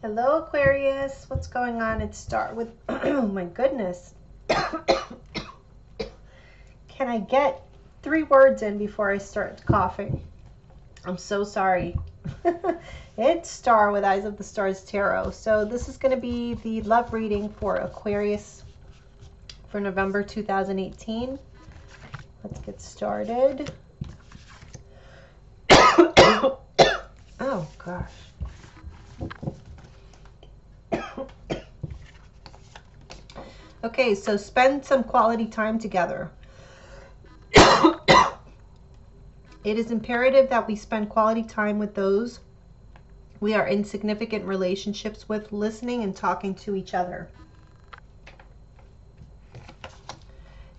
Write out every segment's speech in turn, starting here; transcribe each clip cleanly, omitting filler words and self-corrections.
Hello, Aquarius. What's going on? It start with, oh my goodness. Can I get 3 words in before I start coughing? I'm so sorry. It's Star with Eyes of the Stars Tarot. So this is going to be the love reading for Aquarius for November 2018. Let's get started. Oh, gosh. Okay, so spend some quality time together. It is imperative that we spend quality time with those we are in significant relationships with, listening and talking to each other.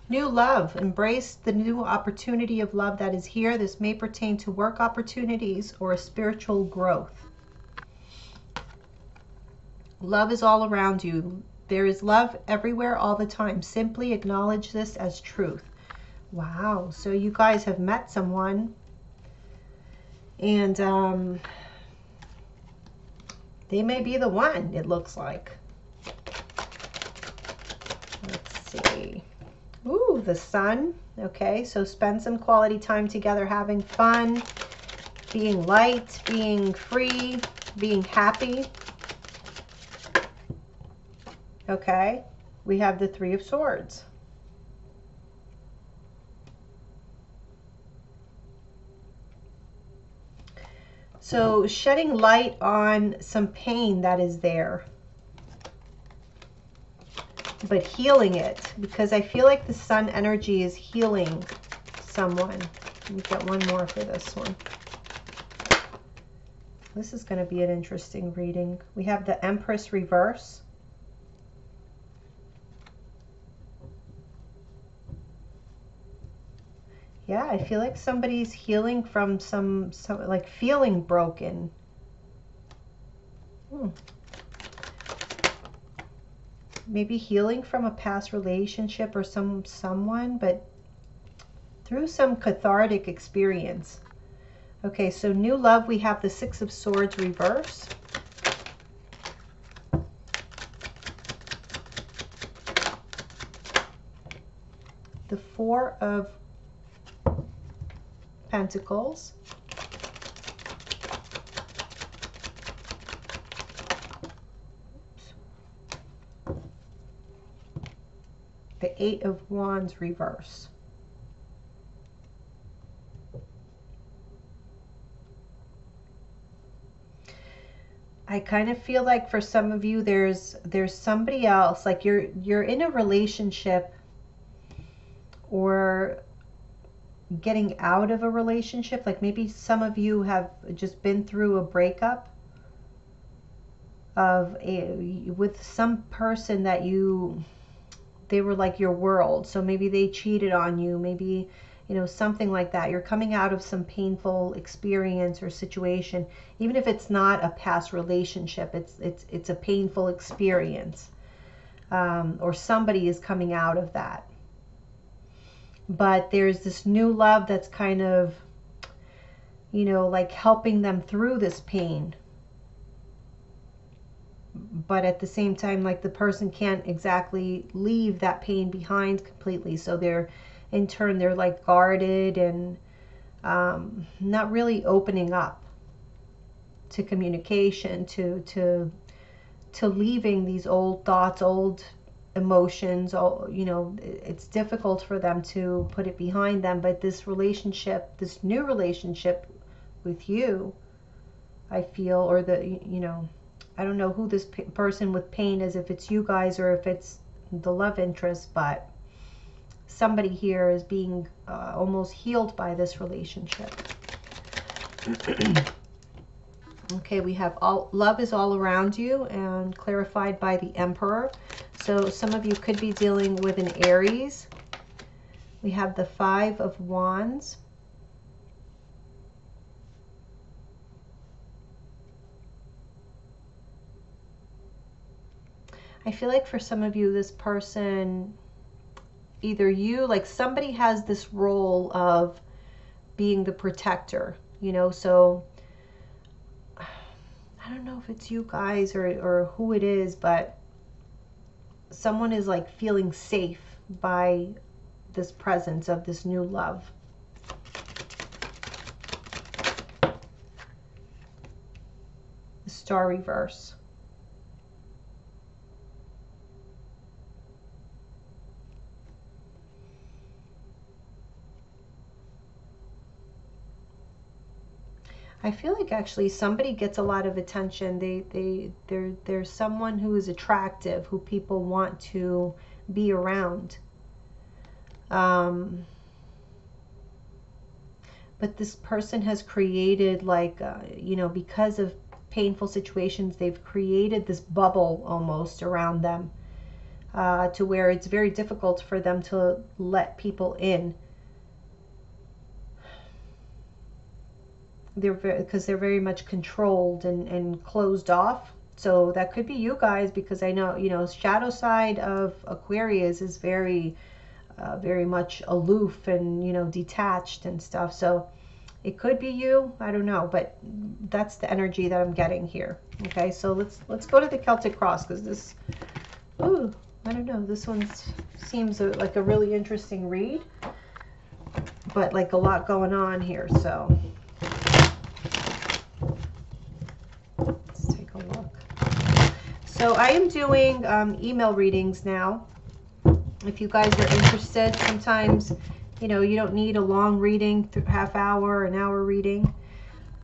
New love. Embrace the new opportunity of love that is here. This may pertain to work opportunities or a spiritual growth. Love is all around you. There is love everywhere all the time. Simply acknowledge this as truth. Wow, so you guys have met someone and they may be the one, it looks like. Let's see. Ooh, the sun. Okay, so spend some quality time together, having fun, being light, being free, being happy. Okay, we have the Three of Swords. So shedding light on some pain that is there, but healing it, because I feel like the sun energy is healing someone. Let me get one more for this one. This is going to be an interesting reading. We have the Empress reverse. Yeah, I feel like somebody's healing from some like feeling broken. Maybe healing from a past relationship or someone, but through some cathartic experience. Okay, so new love, we have the Six of Swords reverse. The Four of Pentacles. The Eight of Wands reverse. I kind of feel like for some of you there's somebody else, like you're in a relationship or getting out of a relationship. Like maybe some of you have just been through a breakup with some person that they were like your world. So maybe they cheated on you, maybe, you know, something like that. You're coming out of some painful experience or situation, even if it's not a past relationship, it's a painful experience, or somebody is coming out of that. But there's this new love that's kind of, you know, like helping them through this pain. But at the same time, like the person can't exactly leave that pain behind completely. So they're, in turn, they're like guarded and not really opening up to communication, to leaving these old thoughts, old emotions. All, you know, it's difficult for them to put it behind them. But this relationship, this new relationship with you, I feel, or you know, I don't know who this person with pain is, if it's you guys or if it's the love interest, but somebody here is being almost healed by this relationship. Okay, we have love is all around you, and clarified by the Emperor. So some of you could be dealing with an Aries. We have the Five of Wands. I feel like for some of you, this person, either you, like somebody has this role of being the protector, you know, so I don't know if it's you guys or who it is, but someone is like feeling safe by this presence of this new love. The Star reverse. I feel like actually somebody gets a lot of attention. There's someone who is attractive, who people want to be around. But this person has created like, you know, because of painful situations, they've created this bubble almost around them, to where it's very difficult for them to let people in. Because they're very much controlled and closed off. So that could be you guys, because I know, you know, shadow side of Aquarius is very much aloof and, you know, detached and stuff. So it could be you, I don't know, but that's the energy that I'm getting here. Okay, so let's go to the Celtic cross, because this, ooh, I don't know, this one seems like a really interesting read, but like a lot going on here. So I am doing email readings now. If you guys are interested, sometimes, you know, you don't need a long reading, half hour, an hour reading.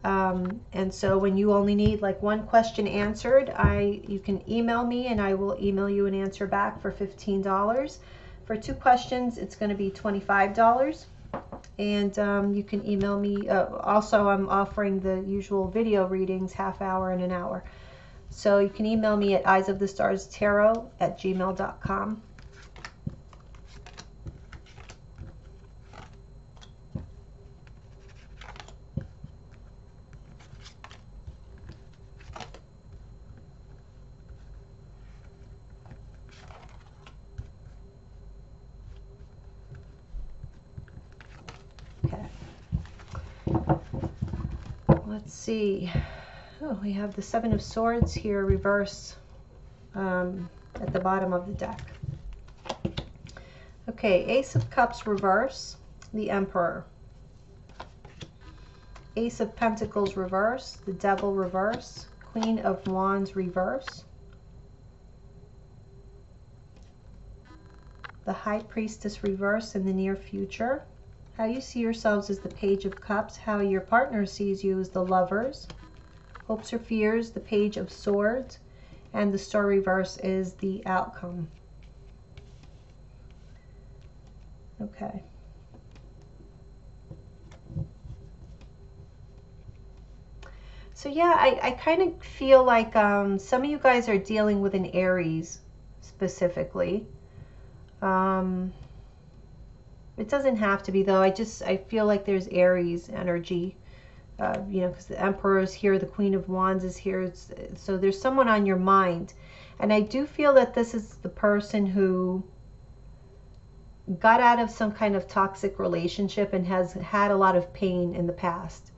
And so when you only need like one question answered, you can email me and I will email you an answer back for $15. For 2 questions, it's going to be $25. And you can email me. Also, I'm offering the usual video readings, half hour and an hour. So you can email me at eyesofthestarstarot@gmail.com. Okay. Let's see. Oh, we have the 7 of Swords here, reverse, at the bottom of the deck. Okay, Ace of Cups reverse, the Emperor. Ace of Pentacles reverse, the Devil reverse, Queen of Wands reverse. The High Priestess reverse in the near future. How you see yourselves is the Page of Cups. How your partner sees you is the Lovers. Hopes or fears, the Page of Swords, and the Star reverse is the Outcome. Okay. So yeah, I kind of feel like some of you guys are dealing with an Aries specifically. It doesn't have to be though. I feel like there's Aries energy. You know, because the Emperor is here, the Queen of Wands is here. So there's someone on your mind. And I do feel that this is the person who got out of some kind of toxic relationship and has had a lot of pain in the past.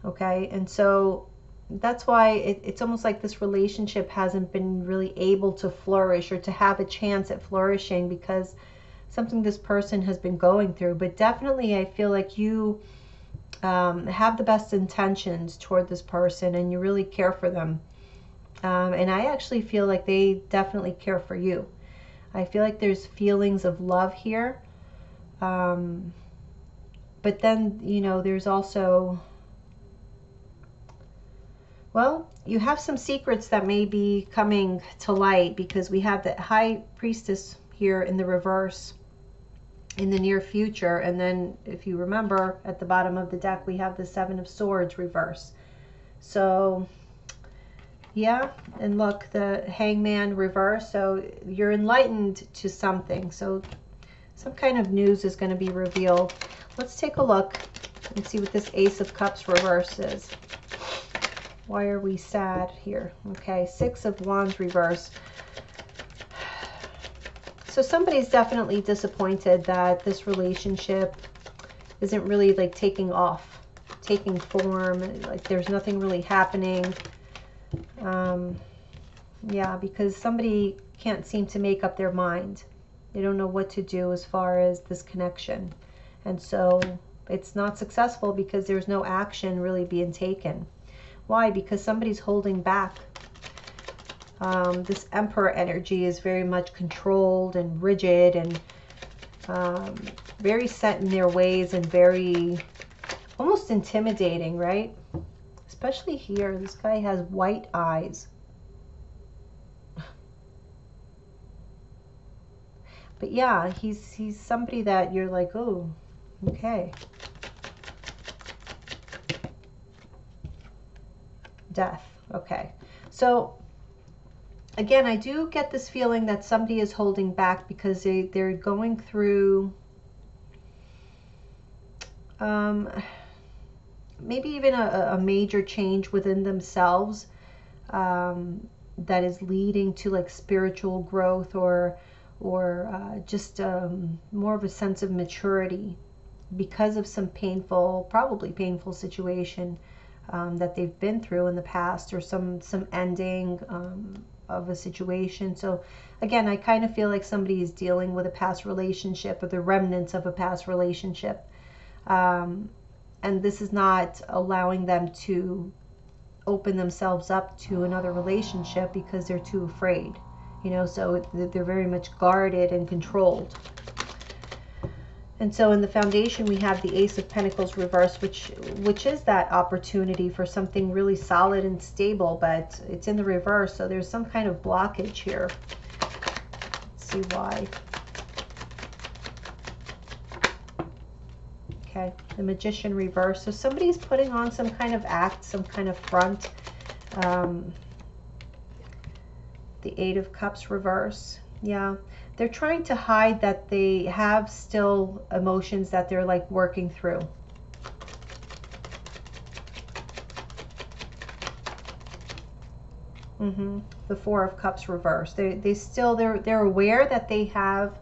Okay, and so that's why it's almost like this relationship hasn't been really able to flourish or to have a chance at flourishing because something this person has been going through. But definitely I feel like you have the best intentions toward this person and you really care for them. And I actually feel like they definitely care for you. I feel like there's feelings of love here. But then, you know, there's also, well, you have some secrets that may be coming to light because we have the High Priestess here in the reverse in the near future. And then if you remember at the bottom of the deck, we have the 7 of Swords reverse. So yeah, and look, the Hangman reverse. So you're enlightened to something. So some kind of news is going to be revealed. Let's take a look and see what this Ace of Cups reverse is. Why are we sad here? Okay, 6 of Wands reverse. So somebody's definitely disappointed that this relationship isn't really like taking off, taking form, like there's nothing really happening. Yeah, because somebody can't seem to make up their mind. They don't know what to do as far as this connection. And so it's not successful because there's no action really being taken. Why? Because somebody's holding back. This Emperor energy is very much controlled and rigid and very set in their ways and very almost intimidating, right? Especially here, this guy has white eyes. But yeah, he's somebody that you're like, oh, okay. Death. Okay. So again, I do get this feeling that somebody is holding back because they're going through maybe even a major change within themselves that is leading to like spiritual growth or just more of a sense of maturity because of some painful, probably painful situation that they've been through in the past, or some ending of a situation. So again, I kind of feel like somebody is dealing with a past relationship or the remnants of a past relationship, and this is not allowing them to open themselves up to another relationship because they're too afraid, you know. So they're very much guarded and controlled. And so in the foundation we have the Ace of Pentacles reversed, which is that opportunity for something really solid and stable, but it's in the reverse, so there's some kind of blockage here. Let's see why. Okay, the Magician reversed. So somebody's putting on some kind of act, some kind of front. The Eight of Cups reverse. Yeah, they're trying to hide that they have still emotions that they're like working through. The Four of Cups reverse. They're aware that they have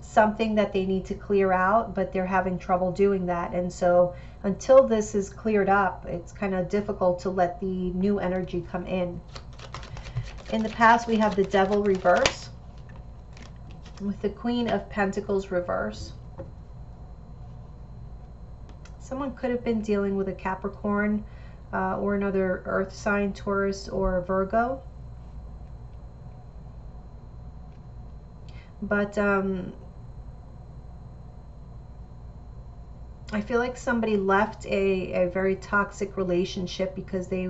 something that they need to clear out, but they're having trouble doing that. And so until this is cleared up, it's kind of difficult to let the new energy come in. In the past, we have the Devil reverse with the Queen of Pentacles reverse. Someone could have been dealing with a Capricorn or another earth sign, Taurus or Virgo. But I feel like somebody left a very toxic relationship because they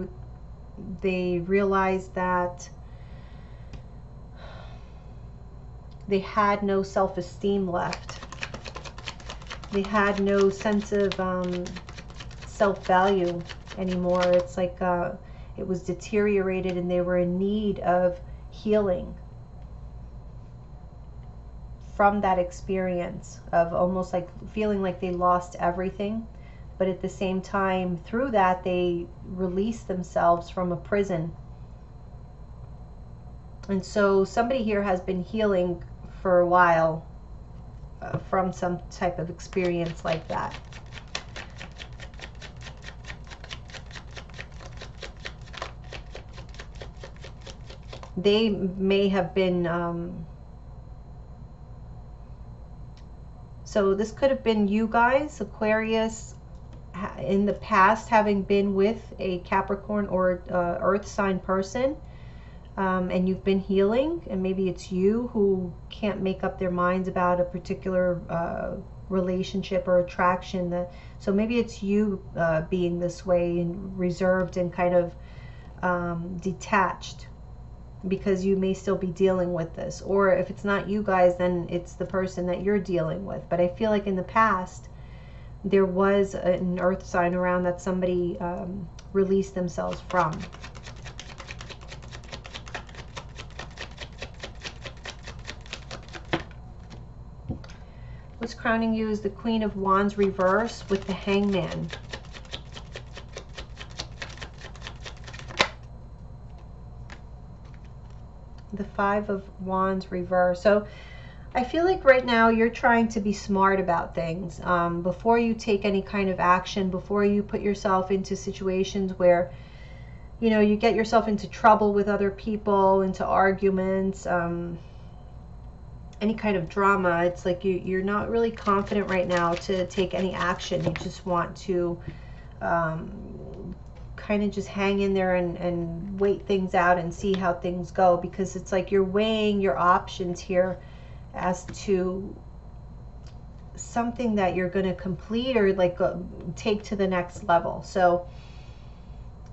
realized that they had no self-esteem left. They had no sense of self-value anymore. It's like it was deteriorated and they were in need of healing from that experience of almost like feeling like they lost everything. But at the same time, through that, they released themselves from a prison. And so somebody here has been healing for a while from some type of experience like that. They may have been so this could have been you guys, Aquarius, in the past having been with a Capricorn or earth sign person, and you've been healing, and maybe it's you who can't make up their minds about a particular relationship or attraction. So maybe it's you being this way and reserved and kind of detached, because you may still be dealing with this. Or if it's not you guys, then it's the person that you're dealing with. But I feel like in the past there was an earth sign around that somebody released themselves from. What's crowning you is the Queen of Wands reverse with the Hangman. The Five of Wands reverse. So I feel like right now you're trying to be smart about things before you take any kind of action, before you put yourself into situations where, you know, you get yourself into trouble with other people, into arguments, any kind of drama. It's like you're not really confident right now to take any action. You just want to kind of just hang in there and wait things out and see how things go, because it's like you're weighing your options here as to something that you're going to complete or like take to the next level. So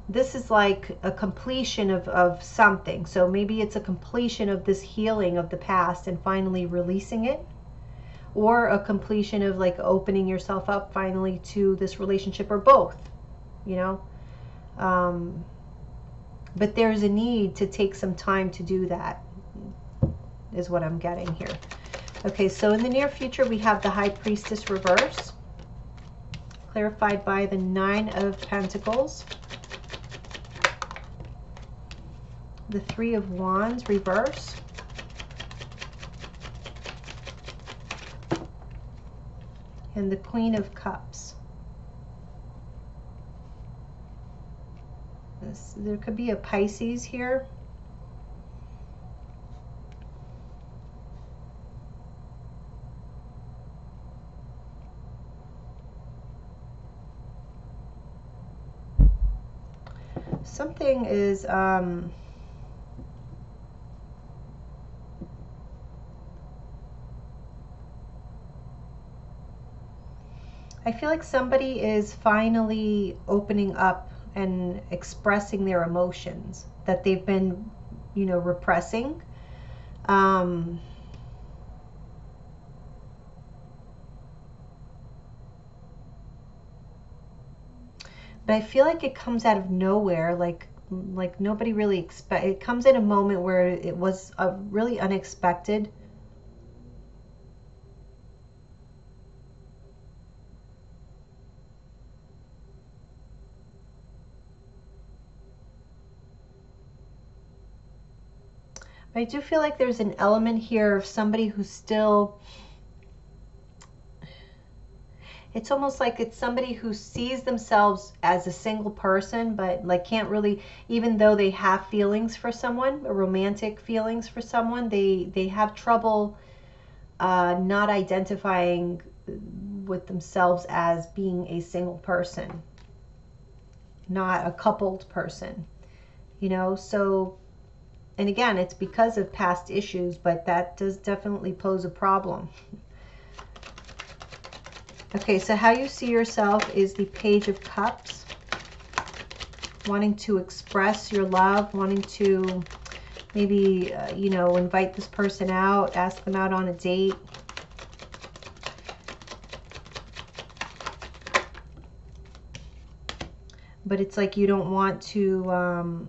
this is like a completion of something. So maybe it's a completion of this healing of the past and finally releasing it, or a completion of like opening yourself up finally to this relationship, or both, you know. But there's a need to take some time to do that, is what I'm getting here. Okay, so in the near future we have the High Priestess reverse, clarified by the 9 of Pentacles, the 3 of Wands reverse, and the Queen of Cups. There could be a Pisces here. Something is I feel like somebody is finally opening up and expressing their emotions that they've been, you know, repressing. But I feel like it comes out of nowhere, like nobody really expect. It comes in a moment where it was a really unexpected. I do feel like there's an element here of somebody who's still, it's almost like it's somebody who sees themselves as a single person, but like can't really, even though they have feelings for someone, romantic feelings for someone, they have trouble not identifying with themselves as being a single person, not a coupled person, you know. So, and again, it's because of past issues, but that does definitely pose a problem. Okay, so how you see yourself is the Page of Cups. Wanting to express your love, wanting to maybe, you know, invite this person out, ask them out on a date. But it's like you don't want to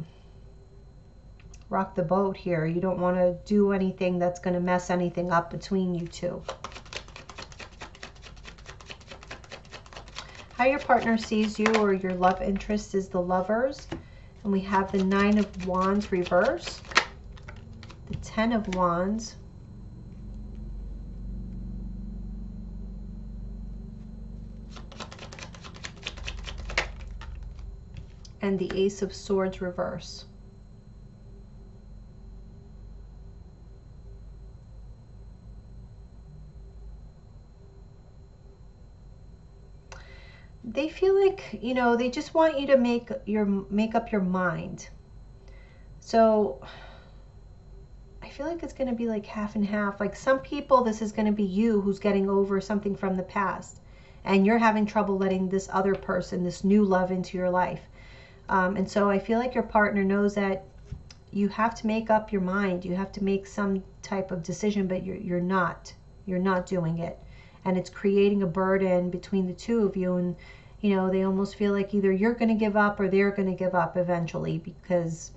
rock the boat here. You don't want to do anything that's going to mess anything up between you two. How your partner sees you, or your love interest, is the Lovers. And we have the 9 of Wands reverse, the 10 of Wands, and the Ace of Swords reverse. They feel like, you know, they just want you to make up your mind. So I feel like it's going to be like half and half. Like some people, this is going to be you who's getting over something from the past, and you're having trouble letting this other person, this new love, into your life. And so I feel like your partner knows that you have to make up your mind. You have to make some type of decision, but you're not doing it. And it's creating a burden between the two of you. And, you know, they almost feel like either you're going to give up or they're going to give up eventually, because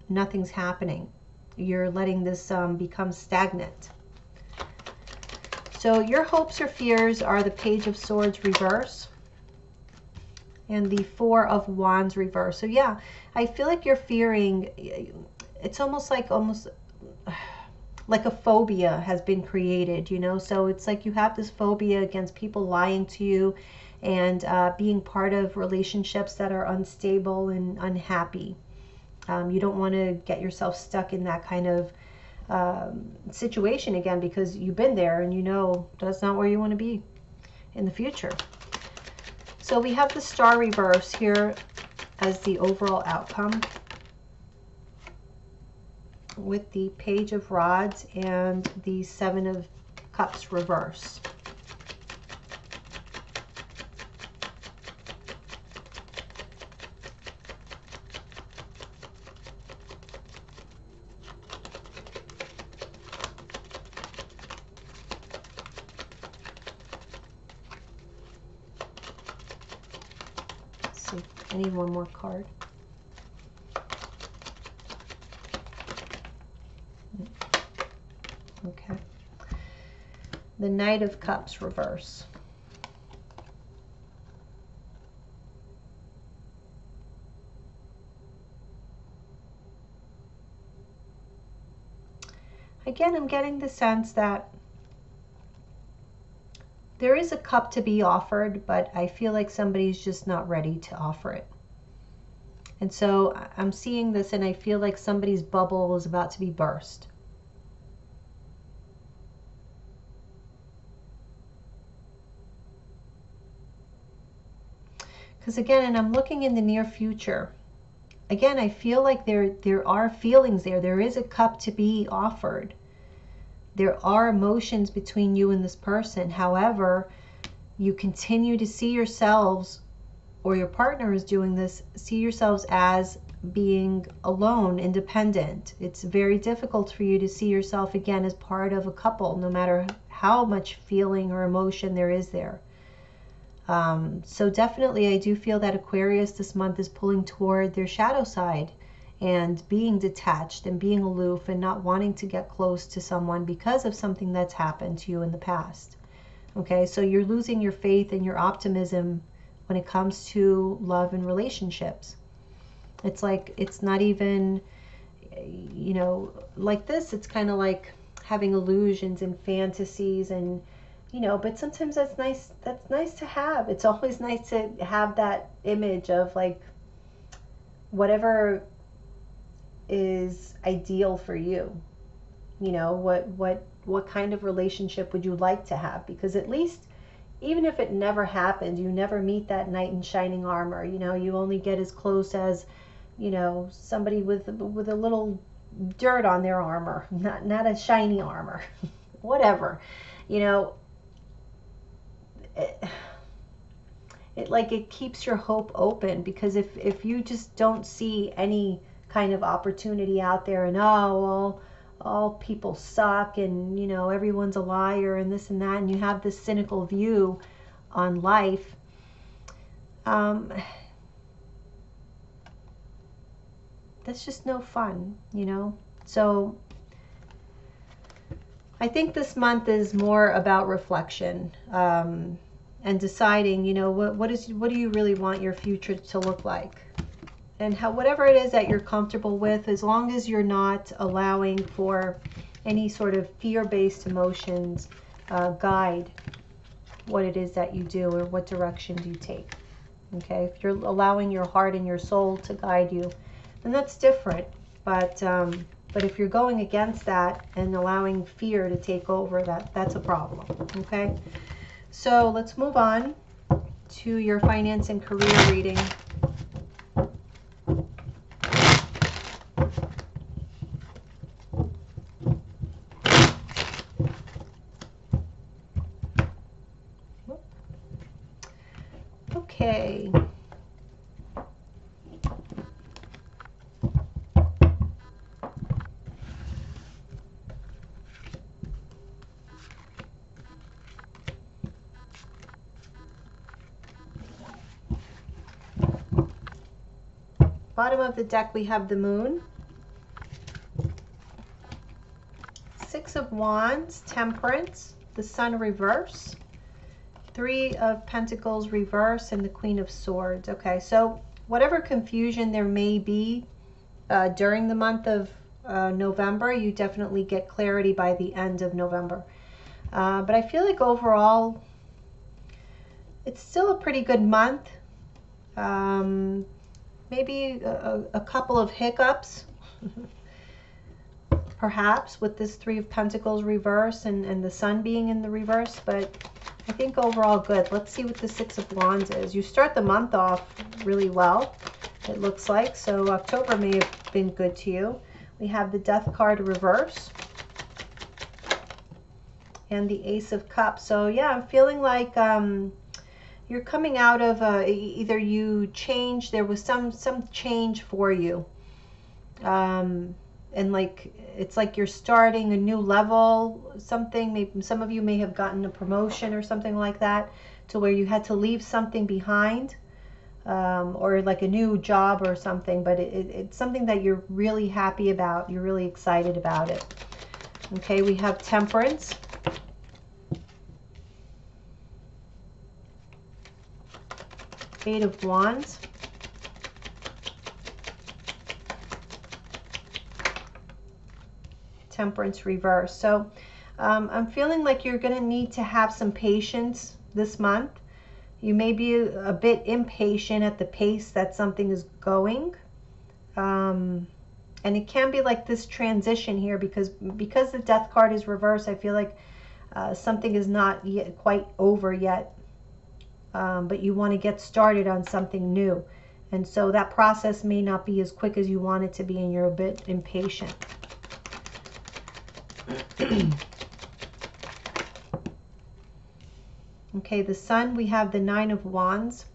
nothing's happening. You're letting this become stagnant. So your hopes or fears are the Page of Swords reverse and the 4 of Wands reverse. So yeah, I feel like you're fearing, it's almost like a phobia has been created, you know. So it's like you have this phobia against people lying to you, and being part of relationships that are unstable and unhappy. You don't want to get yourself stuck in that kind of situation again, because you've been there and you know that's not where you want to be in the future. So we have the Star reverse here as the overall outcome, with the Page of Rods and the Seven of Cups reverse. Let's see, I need one more card. Okay. The Knight of Cups reverse. Again, I'm getting the sense that there is a cup to be offered, but I feel like somebody's just not ready to offer it. And so I'm seeing this and I feel like somebody's bubble is about to be burst. Because again, and I'm looking in the near future, again, I feel like there are feelings there. There is a cup to be offered. There are emotions between you and this person. However, you continue to see yourselves, or your partner is doing this, see yourselves as being alone, independent. It's very difficult for you to see yourself again as part of a couple, no matter how much feeling or emotion there is there. So definitely I do feel that Aquarius this month is pulling toward their shadow side and being detached and being aloof and not wanting to get close to someone because of something that's happened to you in the past. Okay, so you're losing your faith and your optimism when it comes to love and relationships. It's like, it's not even, you know, like this. It's kind of like having illusions and fantasies and, you know, but sometimes that's nice to have. It's always nice to have that image of like whatever is ideal for you. You know, what kind of relationship would you like to have? Because at least, even if it never happened, you never meet that knight in shining armor. You know, you only get as close as, you know, somebody with a little dirt on their armor, not a shiny armor. Whatever, you know. It keeps your hope open, because if you just don't see any kind of opportunity out there, and oh, well, all people suck, and you know, everyone's a liar and this and that, and you have this cynical view on life, that's just no fun, you know. So I think this month is more about reflection, and deciding, you know, what do you really want your future to look like, and whatever it is that you're comfortable with, as long as you're not allowing for any sort of fear-based emotions guide what it is that you do or what direction you take. Okay, if you're allowing your heart and your soul to guide you, then that's different. But if you're going against that and allowing fear to take over, that's a problem. Okay, so let's move on to your finance and career reading. Okay. Bottom of the deck, we have the Moon, Six of Wands, Temperance, the Sun reverse, Three of Pentacles reverse, and the Queen of Swords. Okay, so whatever confusion there may be during the month of November, you definitely get clarity by the end of November. But I feel like overall, It's still a pretty good month. Maybe a couple of hiccups, perhaps, with this Three of Pentacles reverse and the Sun being in the reverse, but I think overall good. Let's see what the Six of Wands is. You start the month off really well, it looks like, so October may have been good to you. We have the Death card reverse and the Ace of Cups. So yeah, I'm feeling like you're coming out of either you changed, there was some change for you, and like it's like you're starting a new level, something. Maybe some of you may have gotten a promotion or something like that, to where you had to leave something behind, or like a new job or something, but it's something that you're really happy about, you're really excited about it. Okay, we have Temperance, Eight of Wands, Temperance reverse. So I'm feeling like you're going to need to have some patience this month. You may be a bit impatient at the pace that something is going. And it can be like this transition here, because the Death card is reversed, I feel like something is not yet quite over yet. But you want to get started on something new. And so that process may not be as quick as you want it to be, and you're a bit impatient. Okay, the Sun, we have the Nine of Wands,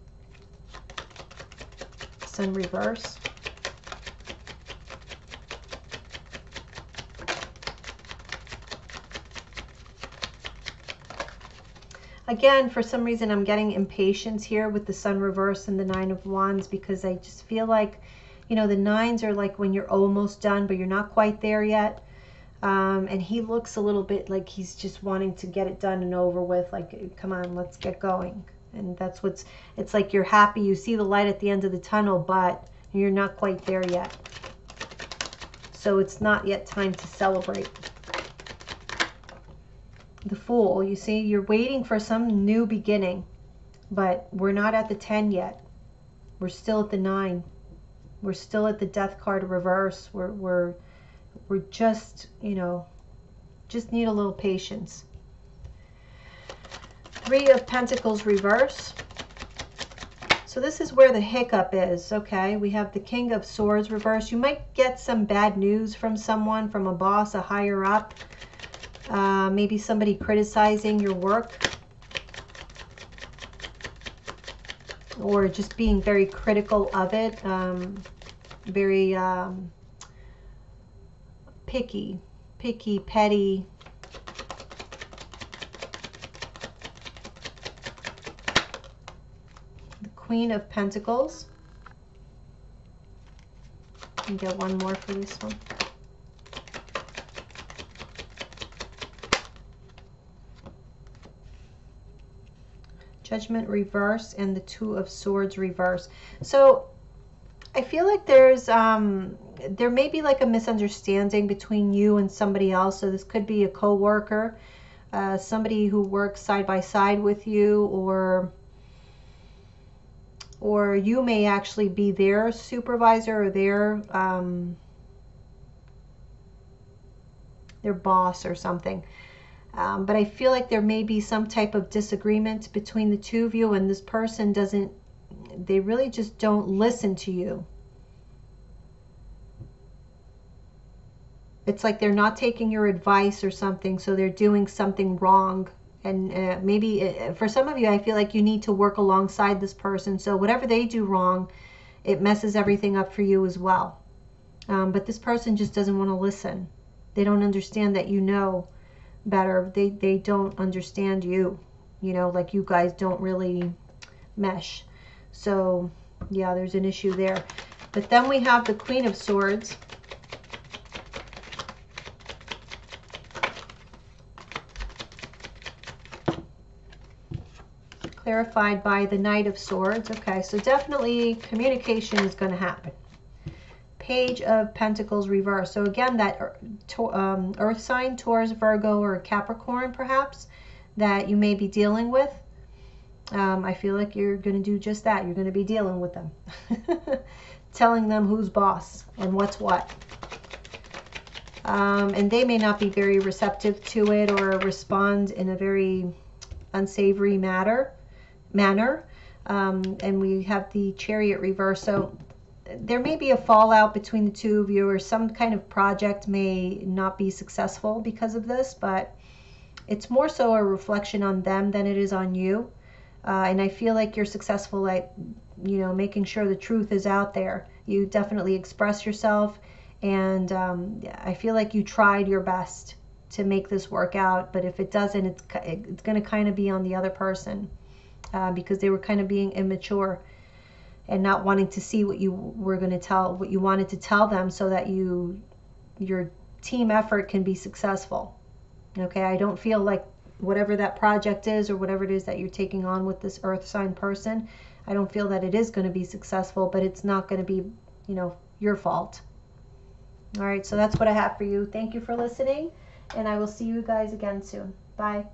Sun reverse. Again, for some reason, I'm getting impatience here with the Sun reverse and the Nine of Wands, because I just feel like, you know, the nines are like when you're almost done, but you're not quite there yet. And he looks a little bit like he's just wanting to get it done and over with, like, come on, let's get going. And that's what's, it's like you're happy, you see the light at the end of the tunnel, but you're not quite there yet. So it's not yet time to celebrate. The Fool, you see, you're waiting for some new beginning, but we're not at the 10 yet. We're still at the 9. We're still at the Death card reverse. We're just, you know, just need a little patience. Three of Pentacles reverse. So this is where the hiccup is, okay? We have the King of Swords reverse. You might get some bad news from someone, from a boss, a higher up. Maybe somebody criticizing your work, or just being very critical of it, very picky, petty. The Queen of Pentacles. You can get one more for this one. Judgment reverse and the Two of Swords reverse. So I feel like there's there may be like a misunderstanding between you and somebody else. So this could be a co-worker, somebody who works side by side with you, or you may actually be their supervisor or their boss or something. But I feel like there may be some type of disagreement between the two of you, and this person doesn't, they really just don't listen to you. It's like they're not taking your advice or something, so they're doing something wrong. And maybe for some of you, I feel like you need to work alongside this person. So whatever they do wrong, it messes everything up for you as well. But this person just doesn't want to listen. They don't understand that you know better. They don't understand you, you know, like you guys don't really mesh. So yeah, there's an issue there. But then we have the Queen of Swords. Clarified by the Knight of Swords. Okay, so definitely communication is going to happen. Page of Pentacles reverse. So again, that earth sign, Taurus, Virgo, or Capricorn perhaps, that you may be dealing with. I feel like you're going to do just that. You're going to be dealing with them. Telling them who's boss and what's what. And they may not be very receptive to it or respond in a very unsavory manner. And we have the Chariot reverse. So there may be a fallout between the two of you, or some kind of project may not be successful because of this, but it's more so a reflection on them than it is on you. And I feel like you're successful at, you know, making sure the truth is out there. You definitely express yourself, and I feel like you tried your best to make this work out. But if it doesn't, it's going to kind of be on the other person, because they were kind of being immature and not wanting to see what you were going to tell, what you wanted to tell them, so that your team effort can be successful. Okay, I don't feel like whatever that project is, or whatever it is that you're taking on with this earth sign person, I don't feel that it is going to be successful, but it's not going to be, you know, your fault. All right, so that's what I have for you. Thank you for listening, and I will see you guys again soon. Bye.